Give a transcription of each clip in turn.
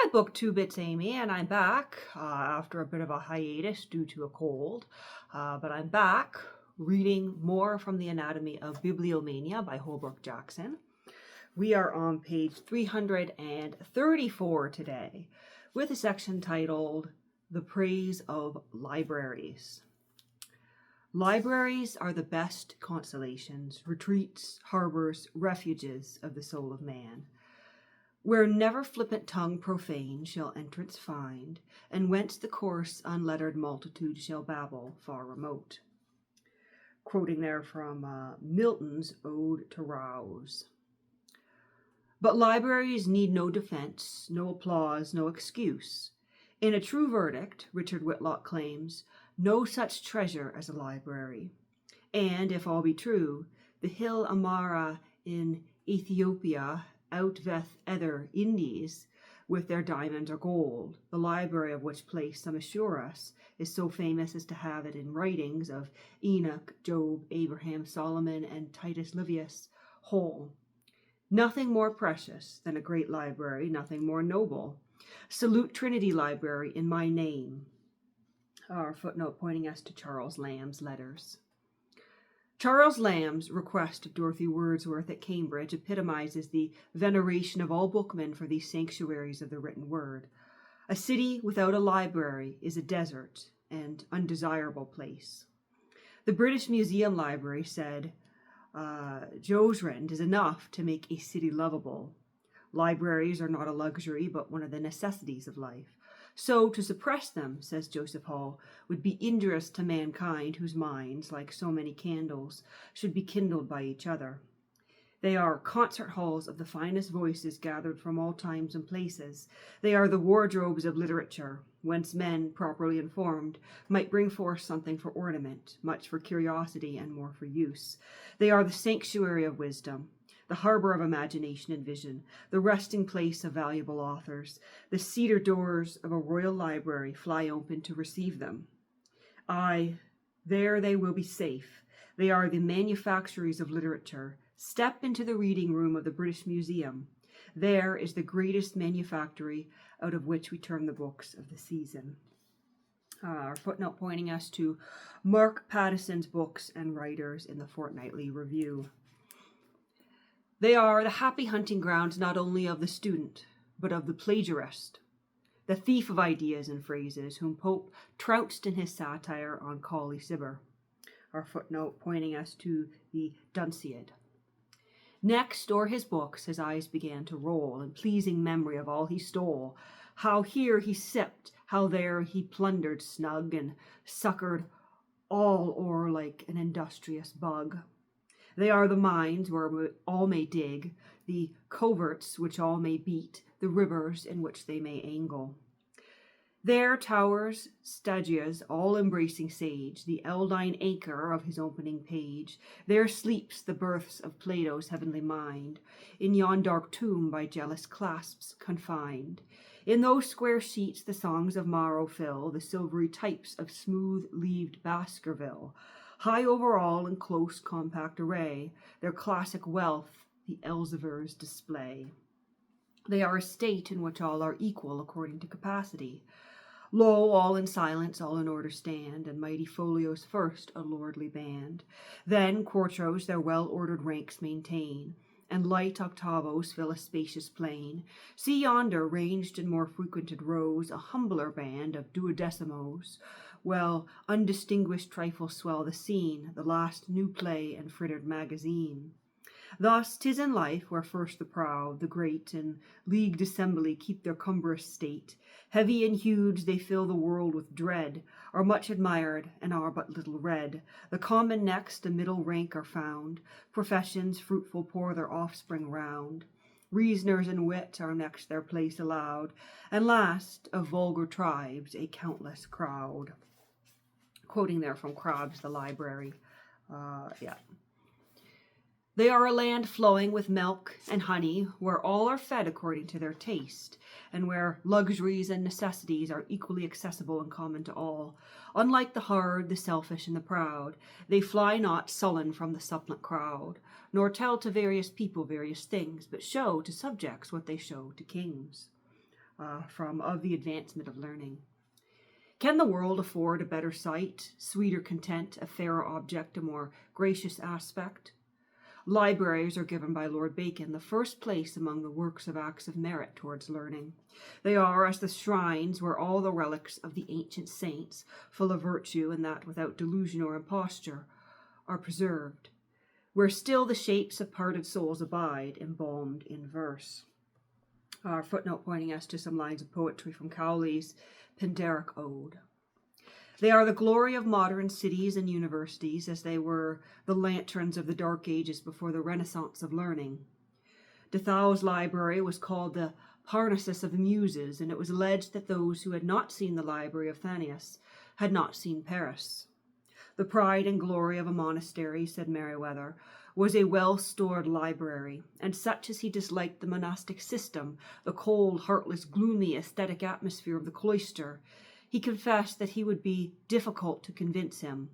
Hi, BookTube, Amy, and I'm back after a bit of a hiatus due to a cold. But I'm back reading more from the Anatomy of Bibliomania by Holbrook Jackson. We are on page 334 today with a section titled The Praise of Libraries. Libraries are the best consolations, retreats, harbors, refuges of the soul of man, where never flippant tongue profane shall entrance find, and whence the coarse unlettered multitude shall babble far remote. Quoting there from Milton's Ode to Rouse. But libraries need no defense, no applause, no excuse. In a true verdict, Richard Whitlock claims, no such treasure as a library. And, if all be true, the hill Amara in Ethiopia outveth other Indies with their diamonds or gold, the library of which place, some assure us, is so famous as to have it in writings of Enoch, Job, Abraham, Solomon, and Titus Livius whole. Nothing more precious than a great library, nothing more noble. Salute Trinity Library in my name. Our footnote pointing us to Charles Lamb's letters. Charles Lamb's request of Dorothy Wordsworth at Cambridge epitomizes the veneration of all bookmen for these sanctuaries of the written word. A city without a library is a desert and undesirable place. The British Museum Library said, Joe's rent is enough to make a city lovable. Libraries are not a luxury, but one of the necessities of life. So to suppress them, says Joseph Hall, would be injurious to mankind, whose minds, like so many candles, should be kindled by each other. They are concert halls of the finest voices gathered from all times and places. They are the wardrobes of literature, whence men, properly informed, might bring forth something for ornament, much for curiosity, and more for use. They are the sanctuary of wisdom, the harbor of imagination and vision, the resting place of valuable authors. The cedar doors of a royal library fly open to receive them. Aye, there they will be safe. They are the manufactories of literature. Step into the reading room of the British Museum. There is the greatest manufactory out of which we turn the books of the season. Our footnote pointing us to Mark Pattison's books and writers in the Fortnightly Review. They are the happy hunting grounds not only of the student, but of the plagiarist, the thief of ideas and phrases, whom Pope trounced in his satire on Colley Cibber. Our footnote pointing us to the Dunciad. Next, o'er his books, his eyes began to roll, in pleasing memory of all he stole, how here he sipped, how there he plundered snug, and succored all o'er like an industrious bug. They are the mines where all may dig, the coverts which all may beat, the rivers in which they may angle. There towers Stygia's all-embracing sage, the Eldine anchor of his opening page. There sleeps the births of Plato's heavenly mind, in yon dark tomb by jealous clasps confined. In those square sheets the songs of Maro fill, the silvery types of smooth-leaved Baskerville. High over all in close compact array, their classic wealth the Elzevers display. They are a state in which all are equal according to capacity. Lo, all in silence, all in order stand, and mighty folios first a lordly band. Then quartos their well-ordered ranks maintain, and light octavos fill a spacious plain. See yonder, ranged in more frequented rows, a humbler band of duodecimos, well, undistinguished trifles swell the scene, the last new play and frittered magazine. Thus 'tis in life, where first the proud, the great, in leagued assembly keep their cumbrous state. Heavy and huge they fill the world with dread, are much admired, and are but little read. The common next a middle rank are found, professions fruitful pour their offspring round. Reasoners and wit are next their place allowed, and last, of vulgar tribes, a countless crowd. Quoting there from Crabbe's The Library. They are a land flowing with milk and honey, where all are fed according to their taste, and where luxuries and necessities are equally accessible and common to all. Unlike the hard, the selfish, and the proud, they fly not sullen from the suppliant crowd, nor tell to various people various things, but show to subjects what they show to kings. from Of the Advancement of Learning. Can the world afford a better sight, sweeter content, a fairer object, a more gracious aspect? Libraries are given by Lord Bacon the first place among the works of acts of merit towards learning. They are as the shrines where all the relics of the ancient saints, full of virtue and that without delusion or imposture, are preserved, where still the shapes of parted souls abide, embalmed in verse. Our footnote pointing us to some lines of poetry from Cowley's Pindaric Ode. They are the glory of modern cities and universities, as they were the lanterns of the Dark Ages before the Renaissance of learning. De Thou's library was called the Parnassus of the Muses, and it was alleged that those who had not seen the library of Thanius had not seen Paris. The pride and glory of a monastery, said Meriwether, was a well-stored library, and such as he disliked the monastic system, the cold, heartless, gloomy, aesthetic atmosphere of the cloister, he confessed that he would be difficult to convince him,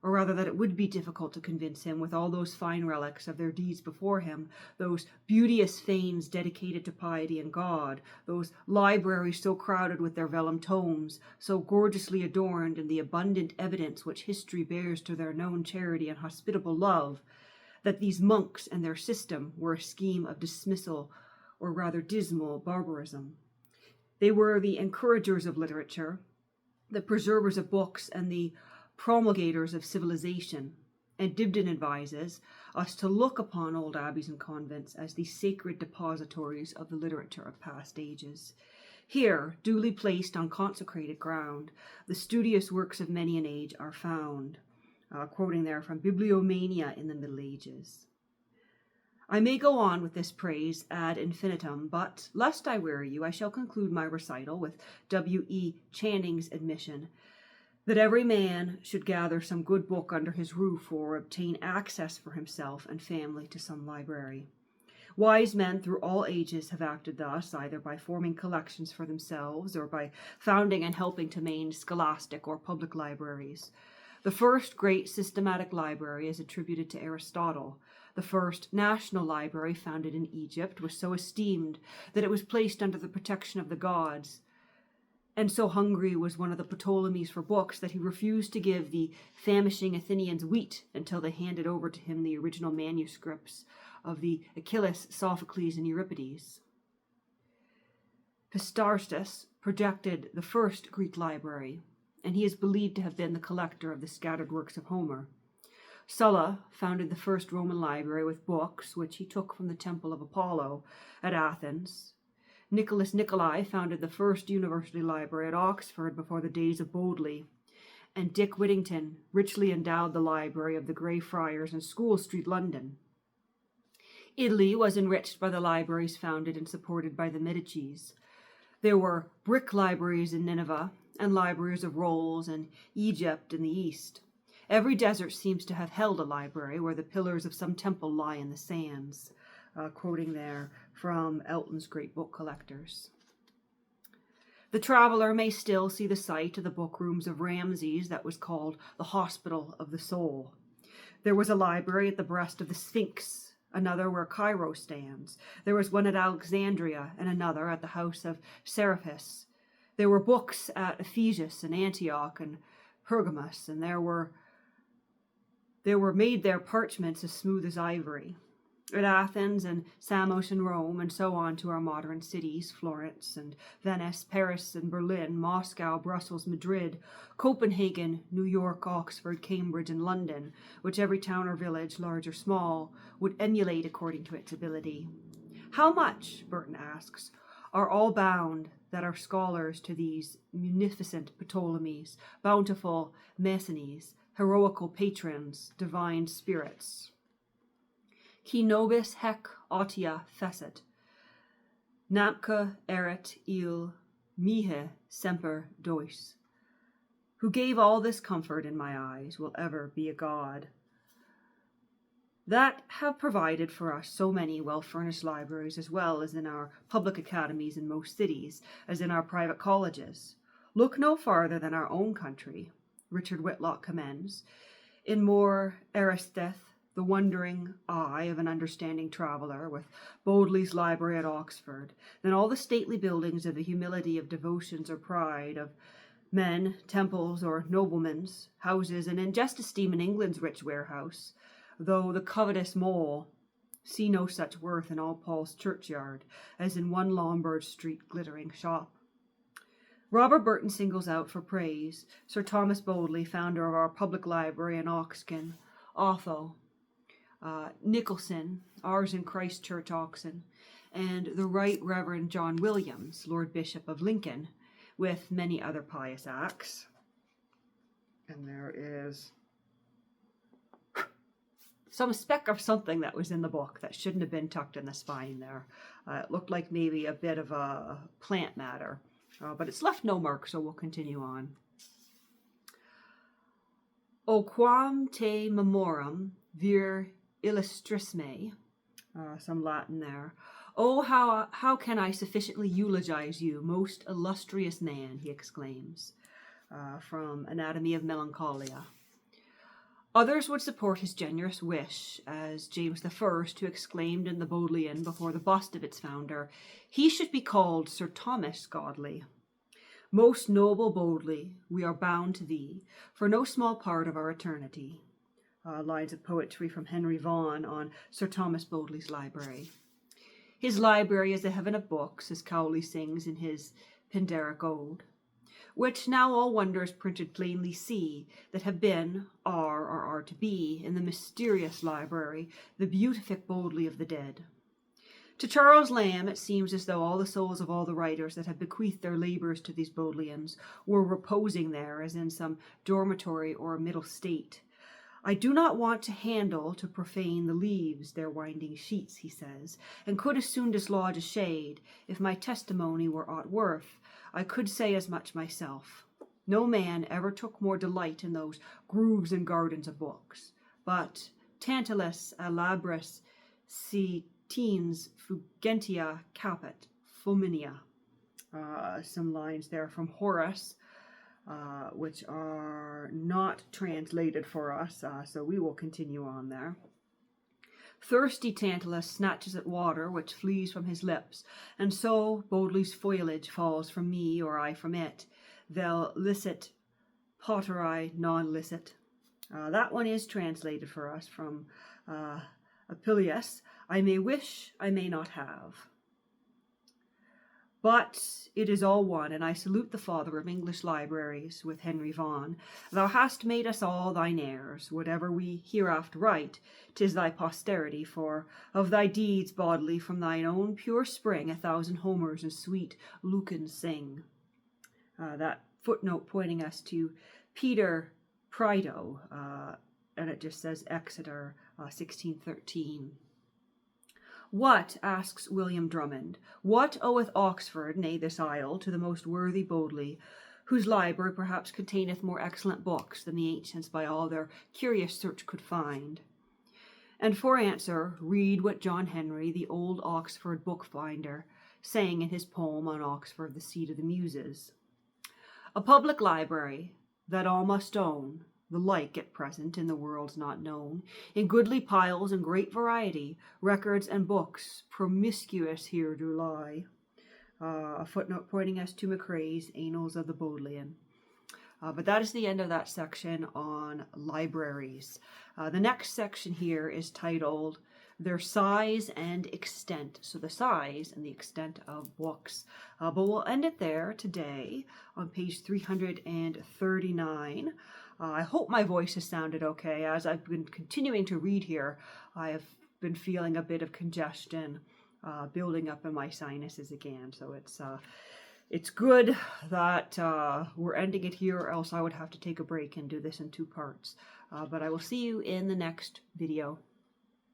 or rather that it would be difficult to convince him with all those fine relics of their deeds before him, those beauteous fanes dedicated to piety and God, those libraries so crowded with their vellum tomes, so gorgeously adorned in the abundant evidence which history bears to their known charity and hospitable love, that these monks and their system were a scheme of dismissal, or rather dismal barbarism. They were the encouragers of literature, the preservers of books, and the promulgators of civilization, and Dibdin advises us to look upon old abbeys and convents as the sacred depositories of the literature of past ages. Here, duly placed on consecrated ground, the studious works of many an age are found. Quoting there from Bibliomania in the Middle Ages. I may go on with this praise ad infinitum, but, lest I weary you, I shall conclude my recital with W.E. Channing's admission that every man should gather some good book under his roof or obtain access for himself and family to some library. Wise men through all ages have acted thus, either by forming collections for themselves or by founding and helping to maintain scholastic or public libraries. The first great systematic library is attributed to Aristotle. The first national library, founded in Egypt, was so esteemed that it was placed under the protection of the gods. And so hungry was one of the Ptolemies for books that he refused to give the famishing Athenians wheat until they handed over to him the original manuscripts of the Achilles, Sophocles, and Euripides. Pistarchus projected the first Greek library, and he is believed to have been the collector of the scattered works of Homer. Sulla founded the first Roman library with books, which he took from the Temple of Apollo at Athens. Nicholas Nicolai founded the first university library at Oxford before the days of Bodley, and Dick Whittington richly endowed the library of the Grey Friars in School Street, London. Italy was enriched by the libraries founded and supported by the Medicis. There were brick libraries in Nineveh, and libraries of rolls in Egypt in the east. Every desert seems to have held a library where the pillars of some temple lie in the sands. Quoting there from Elton's Great Book Collectors. The traveler may still see the site of the book rooms of Ramses that was called the Hospital of the Soul. There was a library at the breast of the Sphinx, another where Cairo stands. There was one at Alexandria, and another at the house of Seraphis. There were books at Ephesus and Antioch and Pergamus, and there were made there parchments as smooth as ivory. At Athens and Samos and Rome, and so on to our modern cities, Florence and Venice, Paris and Berlin, Moscow, Brussels, Madrid, Copenhagen, New York, Oxford, Cambridge, and London, which every town or village, large or small, would emulate according to its ability. How much, Burton asks, are all bound that are scholars to these munificent Ptolemies, bountiful Mecenes, heroical patrons, divine spirits? Qui nobis hec autea fecit, napque erit il mihi semper dois. Who gave all this comfort in my eyes will ever be a god. That have provided for us so many well-furnished libraries, as well as in our public academies in most cities, as in our private colleges. Look no farther than our own country, Richard Whitlock commends, in more Aristeth, the wondering eye of an understanding traveller, with Bodley's library at Oxford, then all the stately buildings of the humility of devotions or pride of men, temples, or noblemen's houses, and in just esteem in England's rich warehouse, though the covetous mole see no such worth in all Paul's churchyard as in one Lombard Street glittering shop. Robert Burton singles out for praise Sir Thomas Bodley, founder of our public library in Oxkin, Otho, Nicholson, ours in Christchurch, Oxon, and the Right Reverend John Williams, Lord Bishop of Lincoln, with many other pious acts. And there is some speck of something that was in the book that shouldn't have been tucked in the spine there. It looked like maybe a bit of a plant matter, but it's left no mark, so we'll continue on. O quam te memoram vir illustrisme, some Latin there. Oh, how can I sufficiently eulogize you, most illustrious man, he exclaims, from Anatomy of Melancholia. Others would support his generous wish, as James I, who exclaimed in the Bodleian before the bust of its founder, he should be called Sir Thomas Godly. Most noble Bodley, we are bound to thee, for no small part of our eternity. Lines of poetry from Henry Vaughan on Sir Thomas Bodley's library. His library is a heaven of books, as Cowley sings in his Pindaric Ode, which now all wonders printed plainly see, that have been, are, or are to be, in the mysterious library, the beatific Bodley of the dead. To Charles Lamb, it seems as though all the souls of all the writers that have bequeathed their labours to these Bodleians were reposing there as in some dormitory or middle state. I do not want to handle to profane the leaves, their winding sheets, he says, and could as soon dislodge a shade. If my testimony were aught worth, I could say as much myself. No man ever took more delight in those grooves and gardens of books. But Tantalus alabris si teens fugentia capit fulminia. Some lines there from Horace, which are not translated for us, so we will continue on there. Thirsty Tantalus snatches at water which flees from his lips, and so Bodley's foliage falls from me, or I from it. Vel licit poteri non licit. That one is translated for us from Appius. I may wish, I may not have. But it is all one, and I salute the father of English libraries with Henry Vaughan. Thou hast made us all thine heirs. Whatever we hereafter write, 'tis thy posterity, for of thy deeds bodily from thine own pure spring 1,000 Homers and sweet Lucans sing. That footnote pointing us to Peter Prideaux, and it just says Exeter, 1613. What, asks William Drummond, what oweth Oxford, nay this isle, to the most worthy Bodley, whose library perhaps containeth more excellent books than the ancients by all their curious search could find? And for answer, read what John Henry, the old Oxford bookbinder, sang in his poem on Oxford, the seat of the Muses. A public library, that all must own, the like at present in the world's not known, in goodly piles and great variety, records and books promiscuous here do lie. A footnote pointing us to Macrae's Annals of the Bodleian. But that is the end of that section on libraries. The next section here is titled Their Size and Extent. So the size and the extent of books. But we'll end it there today on page 339. I hope my voice has sounded okay. As I've been continuing to read here, I have been feeling a bit of congestion building up in my sinuses again. So it's good that we're ending it here, or else I would have to take a break and do this in 2 parts. But I will see you in the next video.